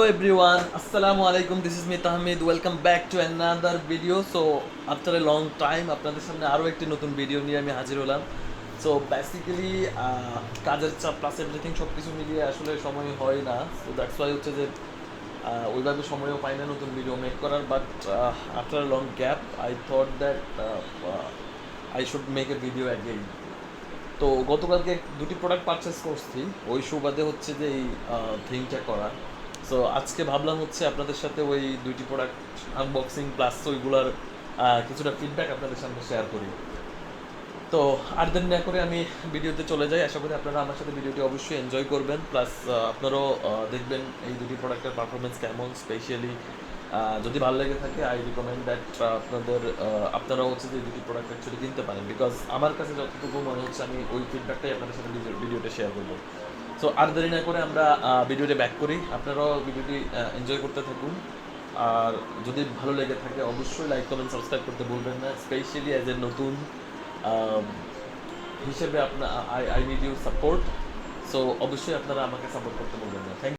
everyone, Assalamu alaikum. This is me Tahmid. Welcome back to another video. So after a long time আপনাদের সামনে আরও একটি নতুন video নিয়ে আমি হাজির হলাম। সো বেসিক্যালি কাজের চাপ প্লাস এভরিথিং সব কিছু মিলিয়ে আসলে সময় হয় না। সো দ্যাটস ওয়াই হচ্ছে যে ওইভাবে সময়ও পাই না নতুন ভিডিও মেক করার। But after long gap I thought that I should make a video again. তো গতকালকে দুটি প্রোডাক্ট পারচেস করছি, ওই সুবাদে হচ্ছে যে এই থিংটা করা। সো আজকে ভাবলাম হচ্ছে আপনাদের সাথে ওই দুইটি প্রোডাক্ট আনবক্সিং প্লাস ওইগুলোর কিছুটা ফিডব্যাক আপনাদের সামনে শেয়ার করি। তো আর দেরি না করে আমি ভিডিওতে চলে যাই। আশা করি আপনারা আমার সাথে ভিডিওটি অবশ্যই এনজয় করবেন, প্লাস আপনারাও দেখবেন এই দুটি প্রোডাক্টের পারফরমেন্স কেমন। স্পেশালি যদি ভালো লেগে থাকে আই রিকমেন্ড দ্যাট আপনারাও হচ্ছে যে দুটি প্রোডাক্ট অ্যাকচুয়ালি কিনতে পারেন, বিকজ আমার কাছে যতটুকু মনে হচ্ছে আমি ওই ফিডব্যাকটাই আপনাদের সাথে ভিডিওতে শেয়ার করবো। সো আর দেরি না করে আমরা ভিডিওটি ব্যাক করি। আপনারাও ভিডিওটি এনজয় করতে থাকুন, আর যদি ভালো লেগে থাকে অবশ্যই লাইক কমেন্ট সাবস্ক্রাইব করতে ভুলবেন না। স্পেশালি অ্যাজ এ নতুন হিসেবে আপনার I need you support. So অবশ্যই আপনারা আমাকে সাপোর্ট করতে বলবেন না। Thank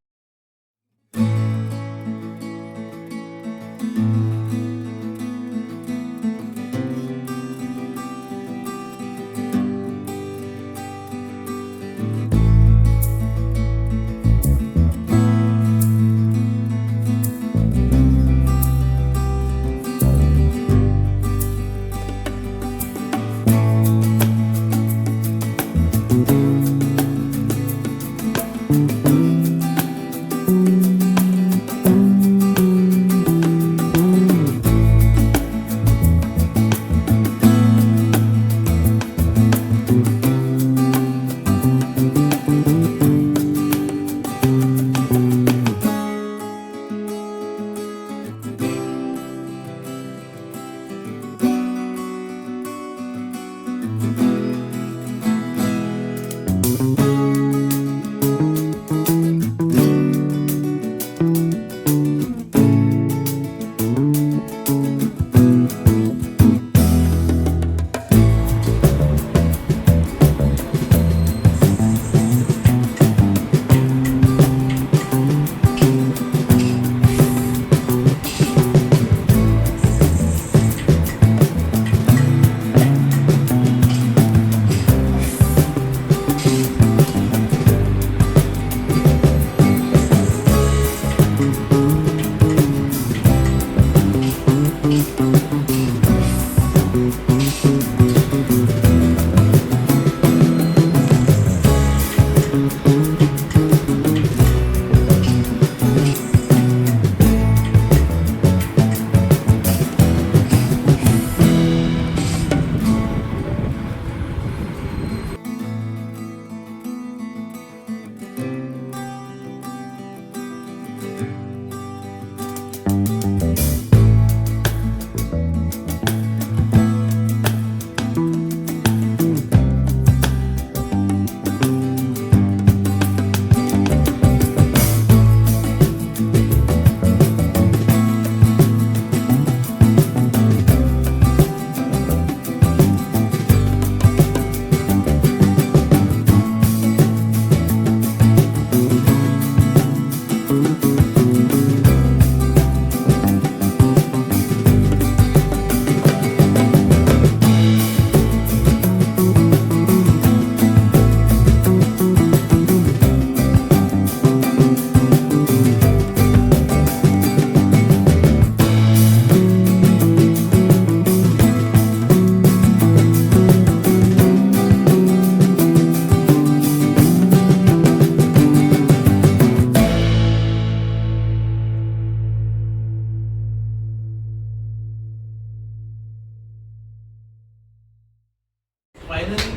finally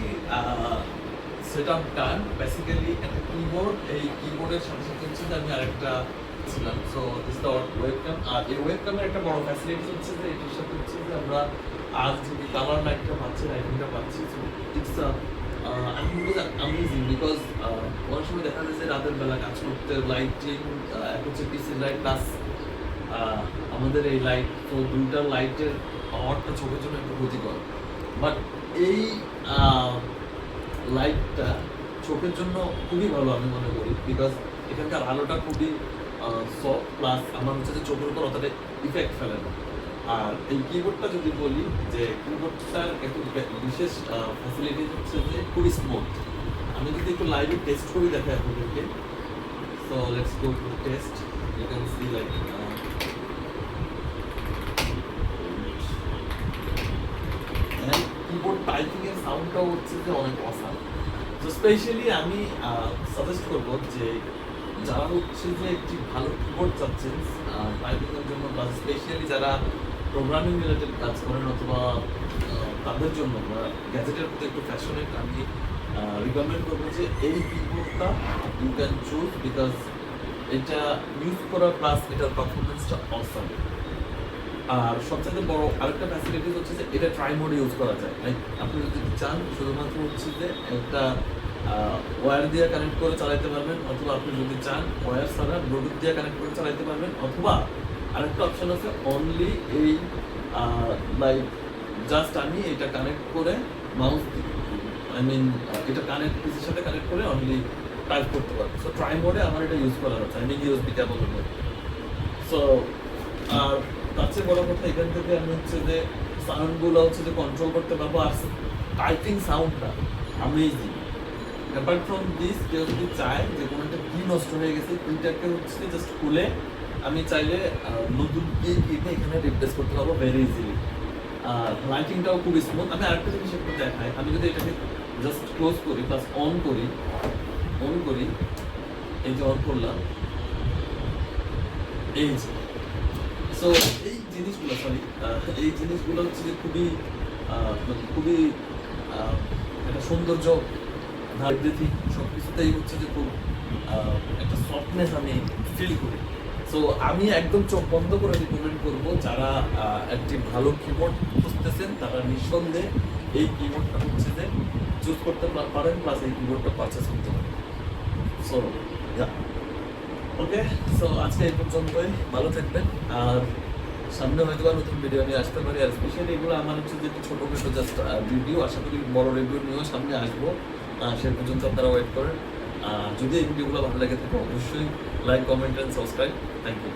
set up done. Basically একটা কিবোর্ড, এই কিবোর্ডের সাথে সাথে হচ্ছে যে আমি আরেকটা ছিলাম। So this the webcam. আর এই ওয়েবক্যামের একটা বড় ফ্যাসিলিটি হচ্ছে যে এটার সাথে হচ্ছে যে আমরা আজ যদি কালার লাইটটা পাচ্ছি, লাইটিংটা পাচ্ছি, সো ইটস আমি বলবো অ্যামেজিং। বিকজ অনেক সময় দেখা যায় যে রাতের বেলা কাজ করতে লাইটিং এক হচ্ছে পিসির লাইট প্লাস আমাদের এই লাইট, তো দুইটার লাইটের পাওয়ারটা চোখের জন্য একটু ক্ষতিকর। বাট এই লাইটটা চোখের জন্য খুবই ভালো আমি মনে করি, বিকজ এখানকার আলোটা খুবই সফট প্লাস আমার হচ্ছে যে চোখের উপর অতটা ইফেক্ট ফেলে না। আর এই কিবোর্ডটা যদি বলি যে কিবোর্ডটার একটু বিশেষ ফ্যাসিলিটি হচ্ছে যে খুবই স্মুথ। আমি যদি একটু লাইভে টেস্ট করি দেখাই আপনাদেরকে। So let's go to test. You can see like keyboard typing এর সাউন্ডটাও হচ্ছে যে অনেক অসাম। তো স্পেশালি আমি সাজেস্ট করব যে যারা হচ্ছে যে একটি ভালো কিবোর্ড চাচ্ছেন টাইপিং এর জন্য, বা স্পেশালি যারা প্রোগ্রামিং রিলেটেড কাজ করেন অথবা তাদের জন্য বা গ্যাজেটের প্রতি একটু প্যাশনেট, আমি রিকমেন্ড করবো যে এই কিবোর্ডটা ইউ ক্যান চুজ, বিকজ এটা ইউজ করা প্লাস এটার পারফরমেন্সটা অসাম। আর সবচেয়ে বড় আরেকটা ফ্যাসিলিটিস হচ্ছে যে এটা ট্রাই মোডে ইউজ করা যায়। লাইক আপনি যদি চান শুধুমাত্র হচ্ছে যে একটা ওয়্যার দিয়ে কানেক্ট করে চালাতে পারবেন, অথবা আপনি যদি চান ওয়্যার ছাড়া ব্লুটুথ দিয়ে কানেক্ট করে চালাতে পারবেন, অথবা আরেকটা অপশন আছে অনলি এই লাইক জাস্ট আমি এটা কানেক্ট করে মাউস এটা কানেক্ট পিসির সাথে কানেক্ট করে অনলি টাইপ করতে পারবো। সো ট্রাই মোডে আমার এটা ইউজ করা হচ্ছে, আমি ইউএসবি কেবলের মধ্যে। সো আর তার চেয়ে বড় কথা এখান থেকে আমি হচ্ছে যে সাউন্ডগুলো হচ্ছে যে কন্ট্রোল করতে পারবো, আর টাইপিং সাউন্ডটা আমেজিং। অ্যাপার্ট ফ্রম দিস, কেউ যদি চায় যে কোনো একটা কি নষ্ট হয়ে গেছে কুইটাকে হচ্ছে জাস্ট খুলে আমি চাইলে নতুন কিটা এখানে রিপ্লেস করতে পারবো ভেরি ইজিলি। আর লাইটিংটাও খুব স্মুথ। আমি আরেকটা জিনিস একটু দেখাই, আমি যদি এটাকে জাস্ট ক্লোজ করি প্লাস অন করি, এই যে অন করলাম, এই যে সো এই জিনিসগুলো এই জিনিসগুলো হচ্ছে যে খুবই খুবই একটা সৌন্দর্য, এভরিথিং সব কিছুতেই হচ্ছে যে খুব একটা সফটনেস আমি ফিল করি। সো আমি একদম চোখ বন্ধ করে রিকমেন্ড করবো যারা একটি ভালো কিবোর্ড খুঁজতেছেন তারা নিঃসন্দেহে এই কিবোর্ডটা হচ্ছে যে চুজ করতে পারেন, প্লাস এই কিবোর্ডটা পারচেস করতে পারেন। সো ওকে, সো আজকে এই পর্যন্তই, ভালো থাকবেন। আর সামনে হয়তো নতুন ভিডিও নিয়ে আসতে পারি। আর স্পেশালি এগুলো আমার হচ্ছে যে একটু ছোটোখাটো জাস্ট রিভিউ, আশা করি বড় রিভিউ নিয়েও সামনে আসবো। সে পর্যন্ত আপনারা ওয়েট করেন। যদি এই ভিডিওগুলো ভালো লাগে থাকে অবশ্যই like, comment and subscribe. Thank you.